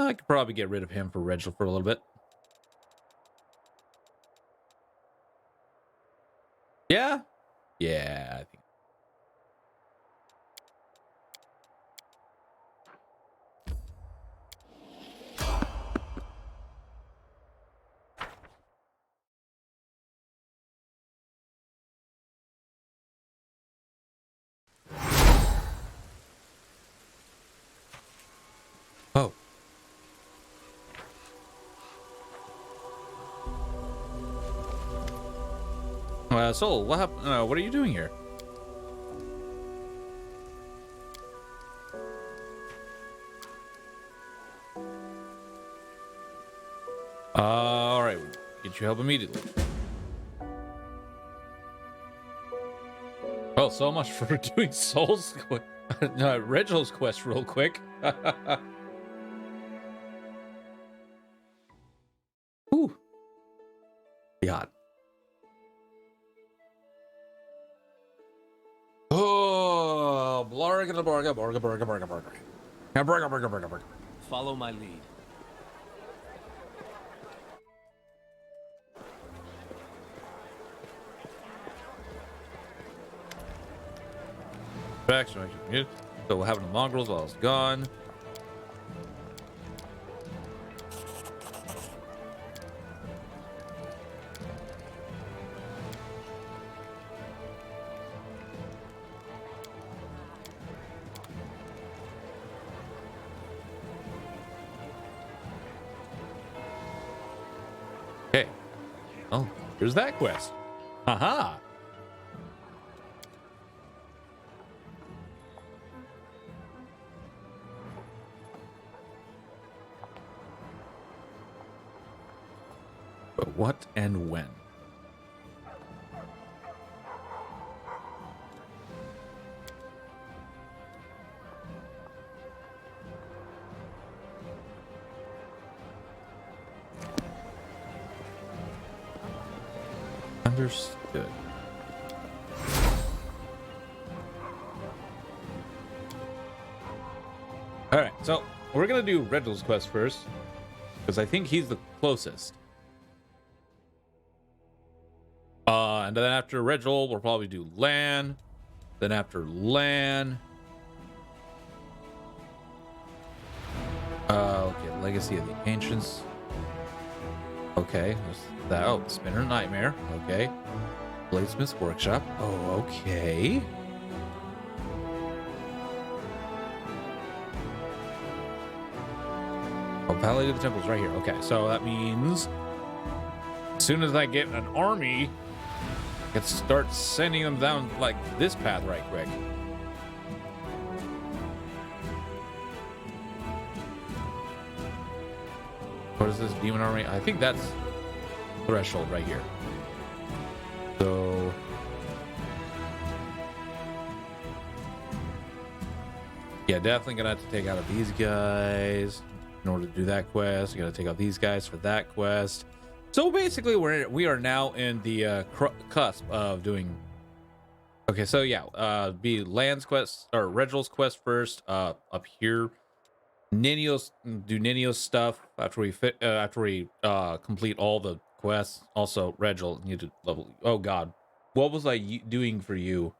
I could probably get rid of him for Reginald for a little bit. Yeah? Yeah, I think. Oh. Soul, what happened? What are you doing here? All right, get you help immediately. Well, so much for doing Soul's Reginald's quest real quick. Ooh. God. Oh, Follow my lead. So we're having the mongrels while it's gone. Okay. Oh, here's that quest. Haha. But what and when? Understood. All right, so we're gonna do Reginald's quest first because I think he's the closest. And then after Reginald, we'll probably do Lan. Then after Lan, okay, Legacy of the Ancients. Okay, there's that. Oh, Spinner Nightmare. Okay, Bladesmith's Workshop. Oh, okay. Oh, Valley of the Temple's right here. Okay, so that means as soon as I get an army, I can start sending them down like this path right quick. What is this demon army? I think that's Threshold right here. So yeah, definitely gonna have to take out these guys in order to do that quest. You gotta take out these guys for that quest. So basically, we are now in the cusp of doing. Okay, so yeah, be Lan's quest or Reginald's quest first. Up here, Ninio's do Ninio's stuff after we complete all the quests. Also, Reginald, you need to level. Oh God, what was I doing for you?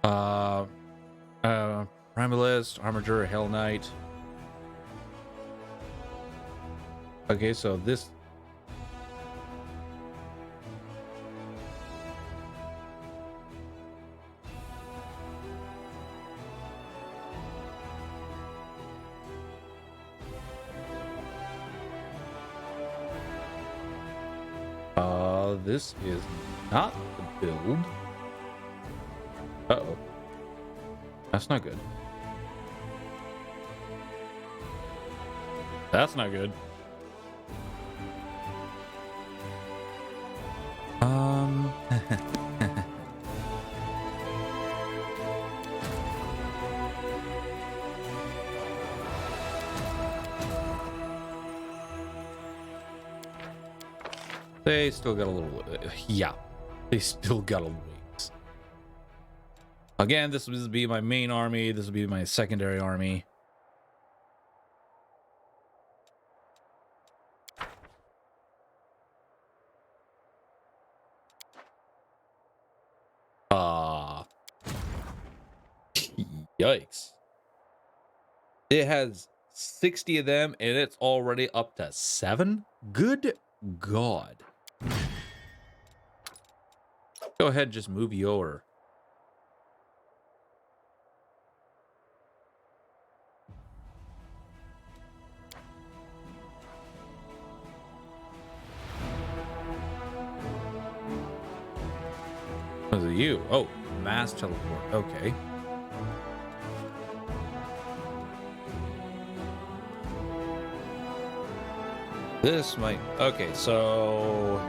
Uh, Primalist, Armiger, Hell Knight. Okay, so this. This is not the build. Uh-oh. That's not good. That's not good. They still got a little, yeah, they still got a ways. Again, this would be my main army. This would be my secondary army. Yikes. It has 60 of them, and it's already up to 7? Good God. Go ahead, just move you over. What is it, you? Oh, mass teleport. Okay. This might... Okay, so...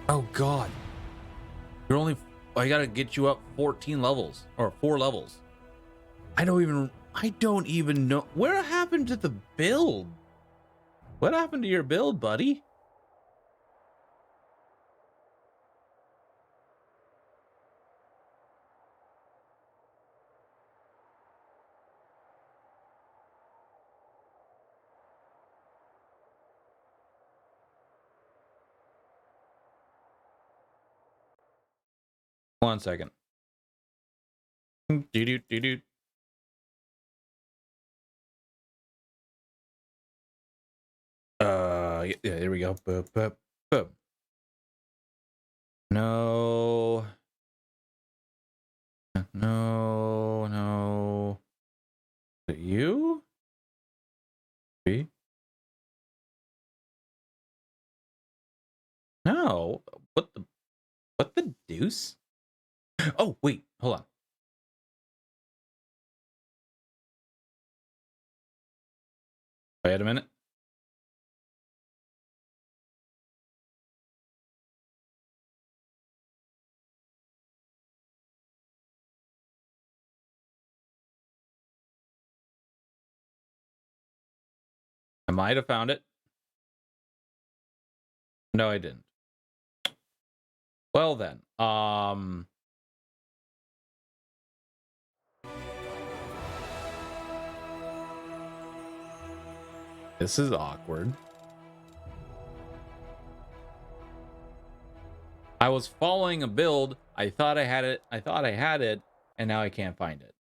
Oh, God. You're only... I gotta get you up 14 levels. Or 4 levels. I don't even know... What happened to the build? What happened to your build, buddy? One second. Do-do-do-do. Yeah, there we go. Boop, boop, boop. No. No, no. Is it you? Me? No. What the deuce? Oh, wait, hold on. Wait a minute. I might have found it. No, I didn't. Well then, this is awkward. I was following a build. I thought I had it. And now I can't find it.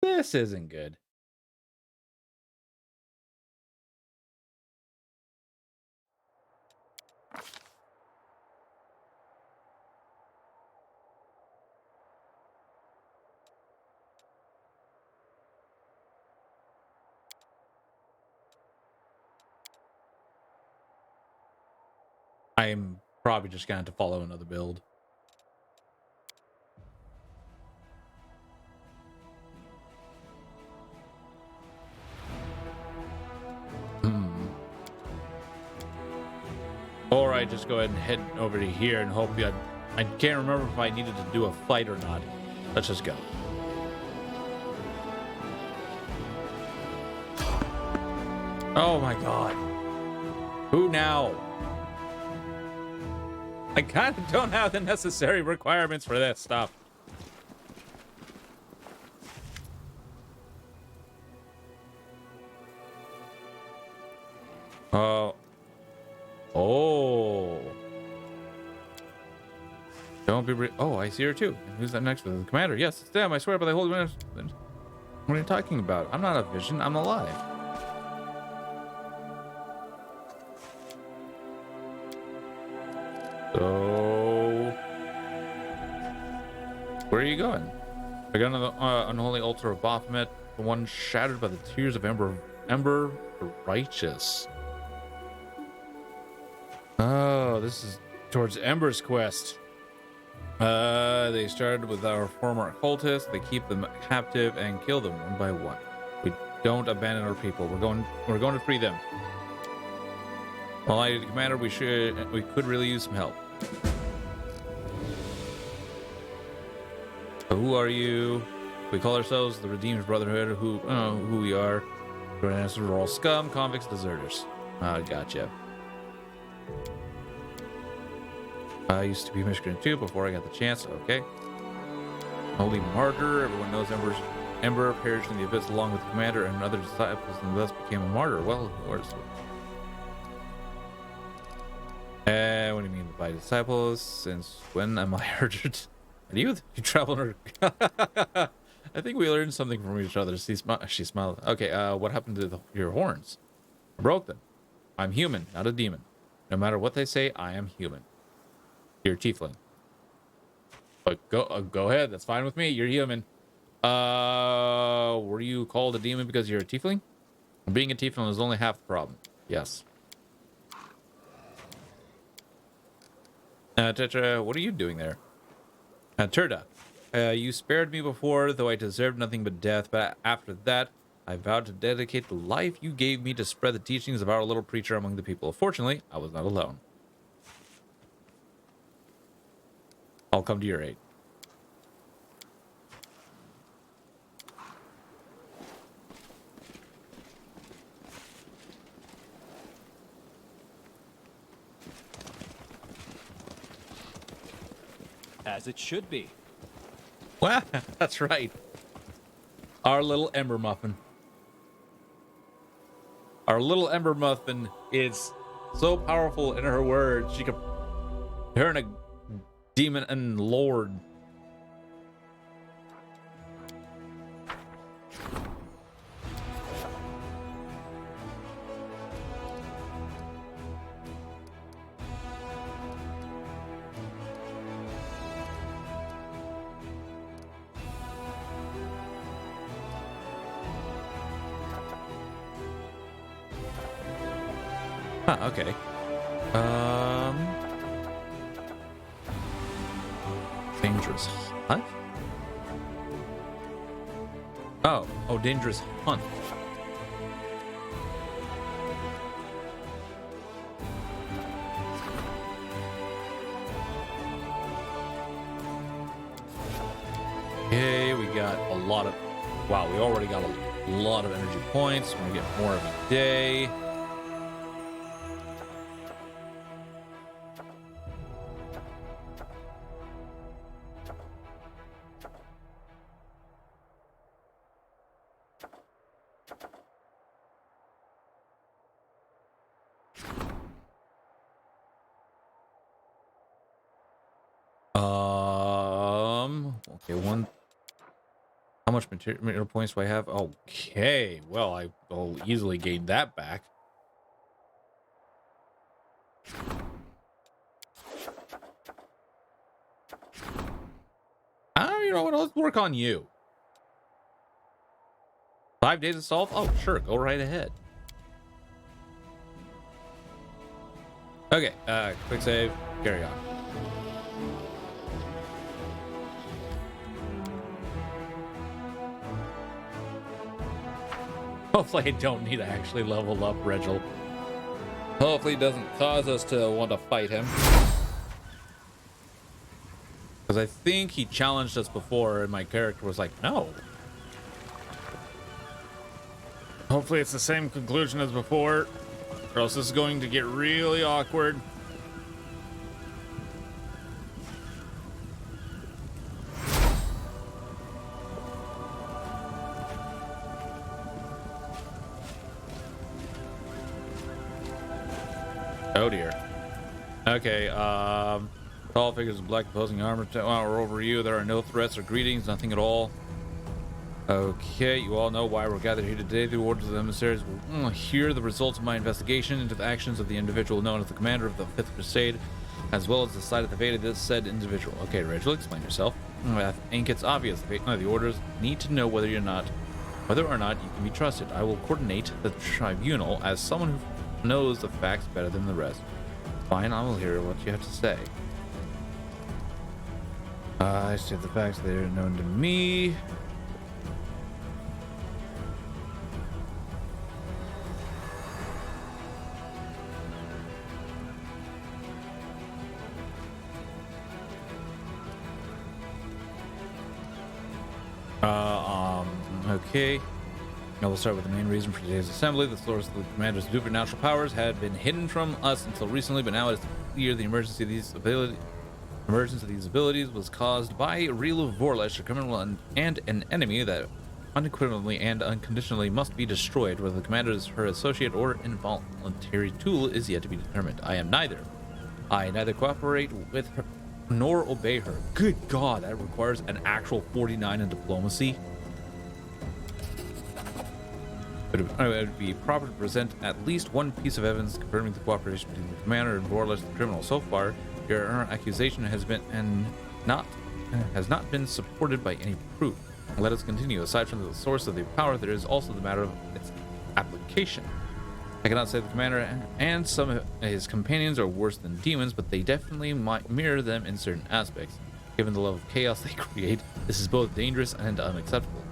This isn't good. I'm probably just gonna have to follow another build. Or I just go ahead and head over to here and hope I can't remember if I needed to do a fight or not. Let's just go. Oh my God. Who now? I kind of don't have the necessary requirements for that stuff. Oh. Don't be... Oh, I see her too. Who's that next to the commander? Yes, it's them. I swear by the holy... What are you talking about? I'm not a vision. I'm alive. So... Where are you going? I got another unholy altar of Baphomet, the one shattered by the tears of Ember the Righteous. Oh, this is... towards Ember's quest. They started with our former cultists. They keep them captive and kill them one by one. We don't abandon our people. We're going to free them. Well, Commander, we could really use some help. So who are you? We call ourselves the Redeemed Brotherhood. Who we are? Our ancestors are all scum, convicts, deserters. Gotcha. I used to be Michigan too before I got the chance. Okay. Holy martyr. Everyone knows Ember perished in the abyss along with the commander and other disciples and thus became a martyr. Well, of course. What do you mean by disciples? Since when am I urged? Are you traveler? I think we learned something from each other. She smiled. Okay, what happened to your horns? I broke them. I'm human, not a demon. No matter what they say, I am human. You're a tiefling. But go ahead. That's fine with me. You're human. Were you called a demon because you're a tiefling? Being a tiefling is only half the problem. Yes. Tetra, what are you doing there? Turda, you spared me before, though I deserved nothing but death. But after that, I vowed to dedicate the life you gave me to spread the teachings of our little preacher among the people. Fortunately, I was not alone. I'll come to your aid. As it should be. Well, that's right. Our little Ember Muffin. Our little Ember Muffin is so powerful in her words. She could turn a demon and lord. Huh, okay. Dangerous hunt? Oh, dangerous hunt. Okay, we got a lot of... Wow, we already got a lot of energy points. We're gonna get more every day. Okay, how much material points do I have? Okay, well, I'll easily gain that back. You know what? Let's work on you. 5 days assault? Oh, sure, go right ahead. Okay, quick save, carry on. Hopefully I don't need to actually level up Regil. Hopefully it doesn't cause us to want to fight him. Because I think he challenged us before and my character was like, no. Hopefully it's the same conclusion as before, or else this is going to get really awkward. Oh dear. Okay, tall figures in black opposing armor tower over you. There are no threats or greetings, nothing at all. Okay, you all know why we're gathered here today. The orders of the emissaries will hear the results of my investigation into the actions of the individual known as the commander of the 5th Crusade, as well as the side of the fate of this said individual. Okay, Rachel, explain yourself. I think it's obvious. The orders need to know whether or not you can be trusted. I will coordinate the tribunal as someone who knows the facts better than the rest. Fine, I will hear what you have to say. I state the facts, they are known to me. Okay. Now we'll start with the main reason for today's assembly. The source of the commander's supernatural powers had been hidden from us until recently, but now it is clear the emergence of these abilities was caused by Real Vorlesh, a criminal and an enemy that unequivocally and unconditionally must be destroyed. Whether the commander is her associate or involuntary tool is yet to be determined. I neither cooperate with her nor obey her. Good God, that requires an actual 49 in diplomacy. But it would be proper to present at least one piece of evidence confirming the cooperation between the commander and Vorlesh, the criminal. So far, your accusation has not been supported by any proof. Let us continue. Aside from the source of the power, there is also the matter of its application. I cannot say the commander and some of his companions are worse than demons, but they definitely might mirror them in certain aspects. Given the level of chaos they create, this is both dangerous and unacceptable.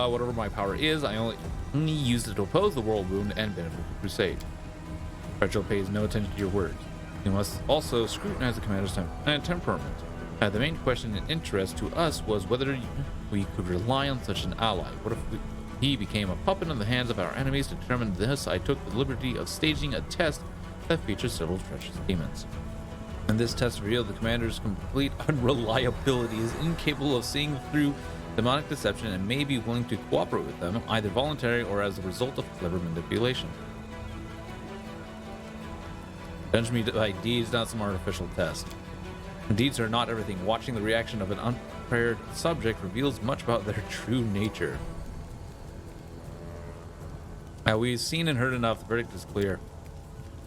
Whatever my power is, I only use it to oppose the world wound and benefit the crusade. Retro pays no attention to your words. You must also scrutinize the commander's temperament. The main question and interest to us was whether we could rely on such an ally. What if he became a puppet in the hands of our enemies? To determine this, I took the liberty of staging a test that featured several treacherous demons. And this test revealed the commander's complete unreliability, is incapable of seeing through demonic deception, and may be willing to cooperate with them, either voluntarily or as a result of clever manipulation. Judge me by deeds, not some artificial test. Deeds are not everything. Watching the reaction of an unprepared subject reveals much about their true nature. We've seen and heard enough. The verdict is clear.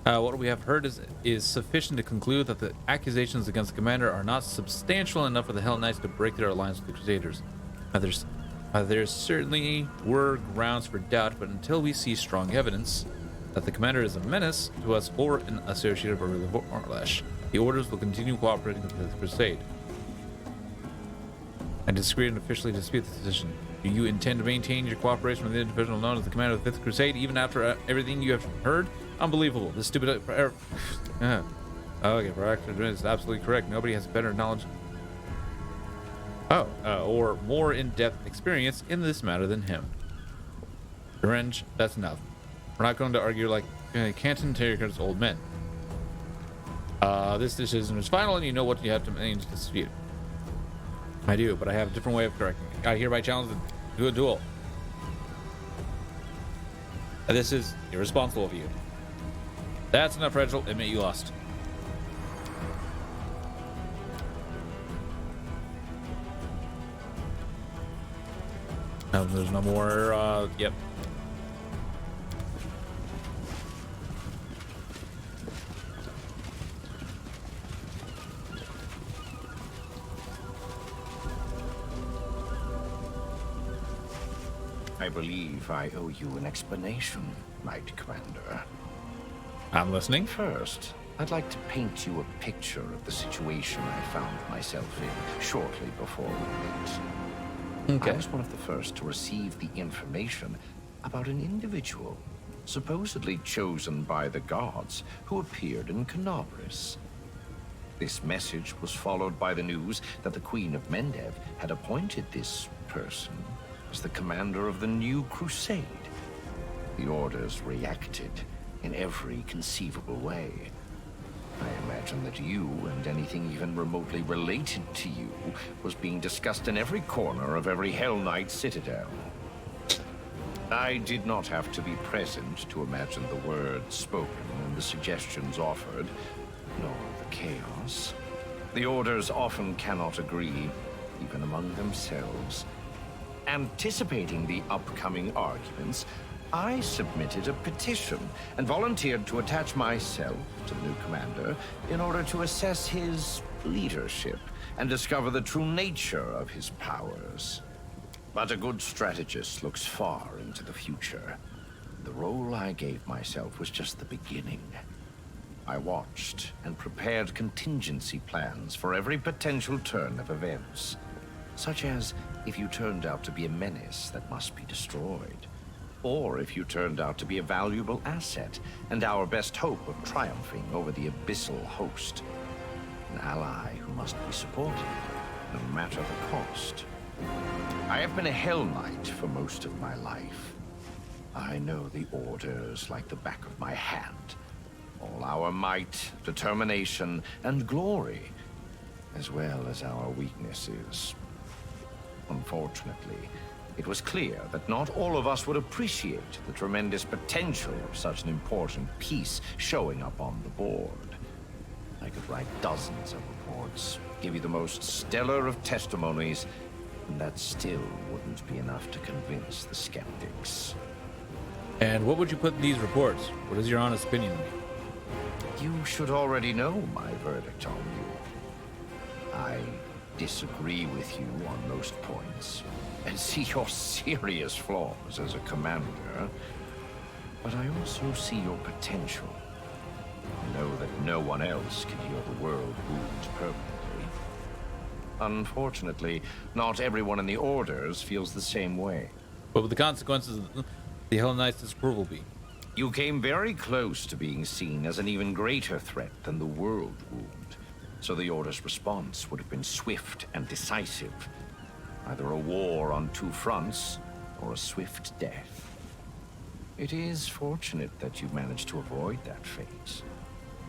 What we have heard is sufficient to conclude that the accusations against the commander are not substantial enough for the Hell Knights to break their alliance with the Crusaders. There certainly were grounds for doubt, but until we see strong evidence that the commander is a menace to us or an associate of Vorlesh, the orders will continue cooperating with the Crusade. I disagree and officially dispute the decision. Do you intend to maintain your cooperation with the individual known as the commander of the 5th Crusade, even after everything you have heard? Unbelievable. This stupid... Okay, Proactor is absolutely correct. Nobody has better knowledge... or more in-depth experience in this matter than him. Revenge, that's enough. We're not going to argue like Canton Terrier's old men. This decision is final, and you know what you have to manage to dispute. I do, but I have a different way of correcting it. I hereby challenge to do a duel. This is irresponsible of you. That's enough, Rachel. Admit you lost. There's no more, yep. I believe I owe you an explanation, Knight Commander. I'm listening. First, I'd like to paint you a picture of the situation I found myself in shortly before we met. Okay. I was one of the first to receive the information about an individual, supposedly chosen by the gods, who appeared in Canabris. This message was followed by the news that the Queen of Mendev had appointed this person as the commander of the new crusade. The orders reacted in every conceivable way. I imagine that you, and anything even remotely related to you, was being discussed in every corner of every Hell Knight citadel. I did not have to be present to imagine the words spoken and the suggestions offered, nor the chaos. The orders often cannot agree, even among themselves. Anticipating the upcoming arguments, I submitted a petition and volunteered to attach myself to the new commander in order to assess his leadership and discover the true nature of his powers. But a good strategist looks far into the future. The role I gave myself was just the beginning. I watched and prepared contingency plans for every potential turn of events. Such as if you turned out to be a menace that must be destroyed. Or if you turned out to be a valuable asset and our best hope of triumphing over the abyssal host. An ally who must be supported, no matter the cost. I have been a Hell Knight for most of my life. I know the orders like the back of my hand. All our might, determination, and glory, as well as our weaknesses. Unfortunately, it was clear that not all of us would appreciate the tremendous potential of such an important piece showing up on the board. I could write dozens of reports, give you the most stellar of testimonies, and that still wouldn't be enough to convince the skeptics. And what would you put in these reports? What is your honest opinion? You should already know my verdict on you. I disagree with you on most points, and see your serious flaws as a commander. But I also see your potential. I know that no one else can heal the world wounds permanently. Unfortunately, not everyone in the Orders feels the same way. What would the consequences of the Hell Knight's disapproval be? You came very close to being seen as an even greater threat than the world wound. So the Order's response would have been swift and decisive. Either a war on two fronts, or a swift death. It is fortunate that you managed to avoid that fate.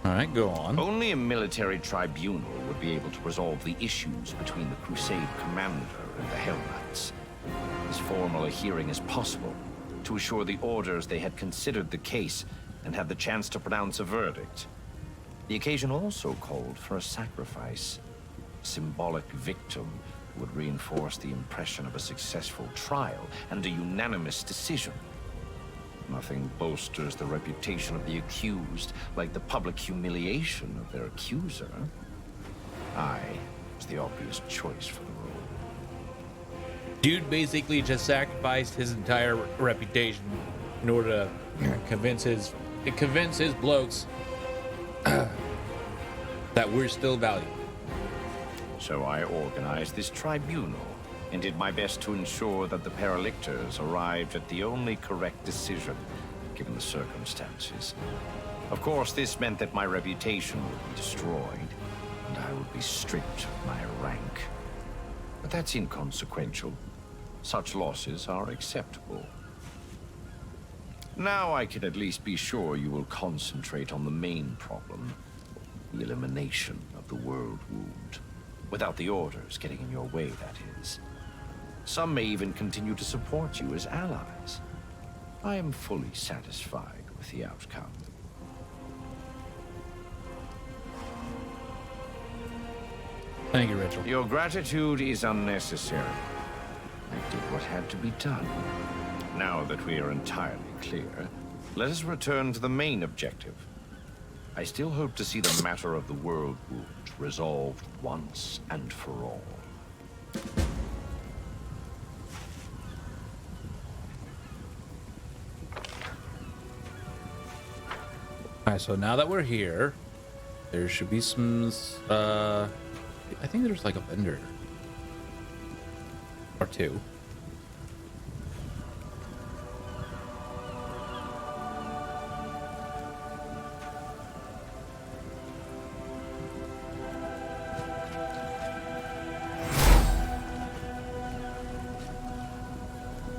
Alright, go on. Only a military tribunal would be able to resolve the issues between the Crusade Commander and the Hell Knights. As formal a hearing as possible, to assure the Orders they had considered the case and had the chance to pronounce a verdict. The occasion also called for a sacrifice. A symbolic victim would reinforce the impression of a successful trial and a unanimous decision. Nothing bolsters the reputation of the accused like the public humiliation of their accuser. I was the obvious choice for the role. Dude basically just sacrificed his entire reputation in order to convince his blokes that we're still valuable. So I organized this tribunal and did my best to ensure that the Paralictors arrived at the only correct decision, given the circumstances. Of course, this meant that my reputation would be destroyed, and I would be stripped of my rank. But that's inconsequential. Such losses are acceptable. Now I can at least be sure you will concentrate on the main problem, the elimination of the world wound. Without the Orders getting in your way, that is. Some may even continue to support you as allies. I am fully satisfied with the outcome. Thank you, Rachel. Your gratitude is unnecessary. I did what had to be done. Now that we are entirely clear, let us return to the main objective. I still hope to see the matter of the world wound resolved once and for all. Alright, so now that we're here, there should be some, I think there's like a vendor. Or two.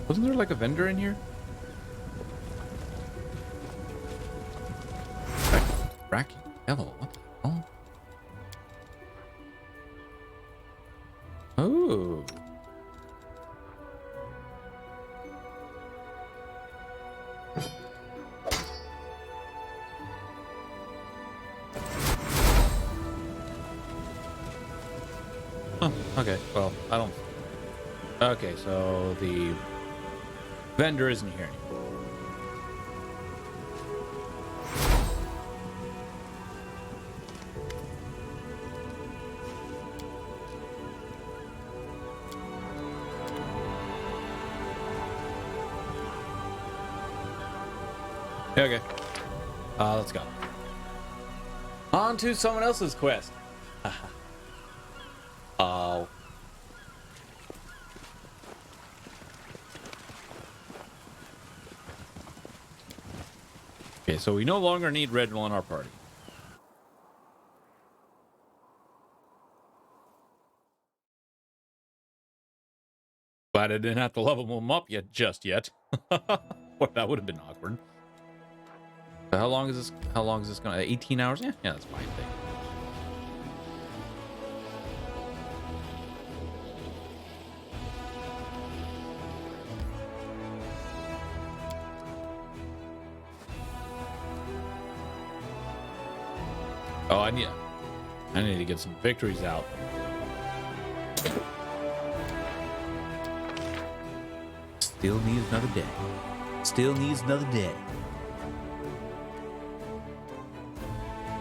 Wasn't there like a vendor in here? Racky yellow. What the hell? Oh. Oh, okay. Well, I don't. Okay, so the vendor isn't here anymore. Okay. Let's go. On to someone else's quest. Oh. Okay, so we no longer need Redwell in our party. Glad I didn't have to level him up just yet. Well, that would have been awkward. So how long is this? How long is this going? 18 hours? Yeah, that's fine. Oh, I need to get some victories out. Still needs another day. Still needs another day.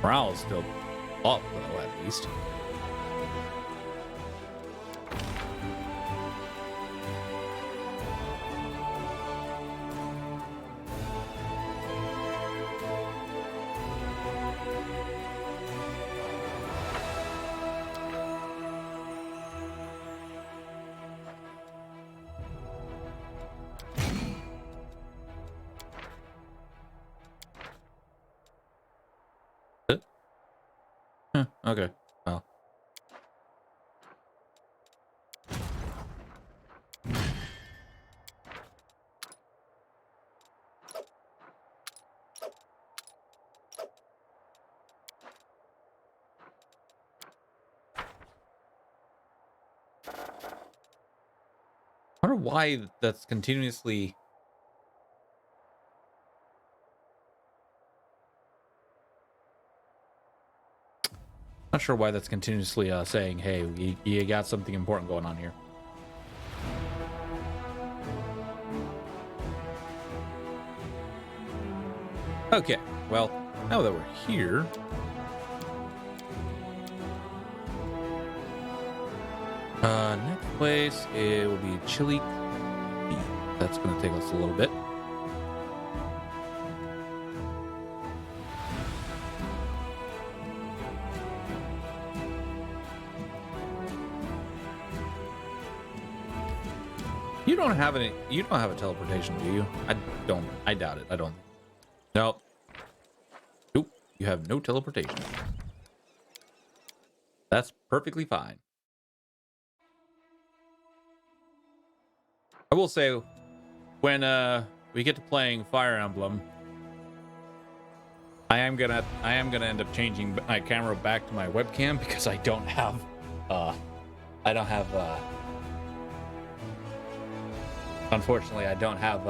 Morale is still up, though, at least. Okay. Well. I wonder why that's continuously. Not sure why that's continuously saying, "Hey, you got something important going on here." Okay, well, now that we're here, next place it will be Chili Creek. That's going to take us a little bit. You don't have any. You don't have a teleportation, do you? I don't. I doubt it. I don't. No. Nope. You have no teleportation. That's perfectly fine. I will say, when we get to playing Fire Emblem, I am gonna end up changing my camera back to my webcam because I don't have unfortunately I don't have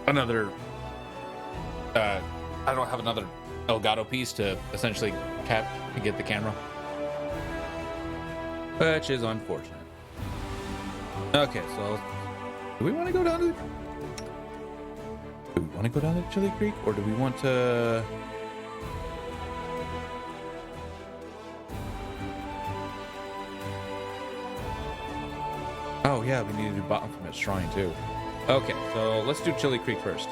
another Elgato piece to essentially get the camera, which is unfortunate. Okay, so do we want to go down to Chili Creek, or do we want to oh yeah, we need to do bottom from its shrine too. Okay, so let's do Chili Creek first,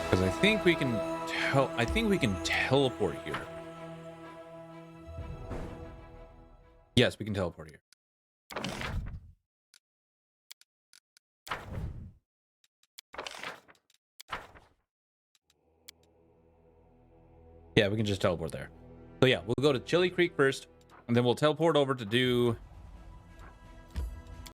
because I think we can teleport here. Yes, we can teleport here. Yeah, we can just teleport there. So yeah, we'll go to Chili Creek first, and then we'll teleport over to do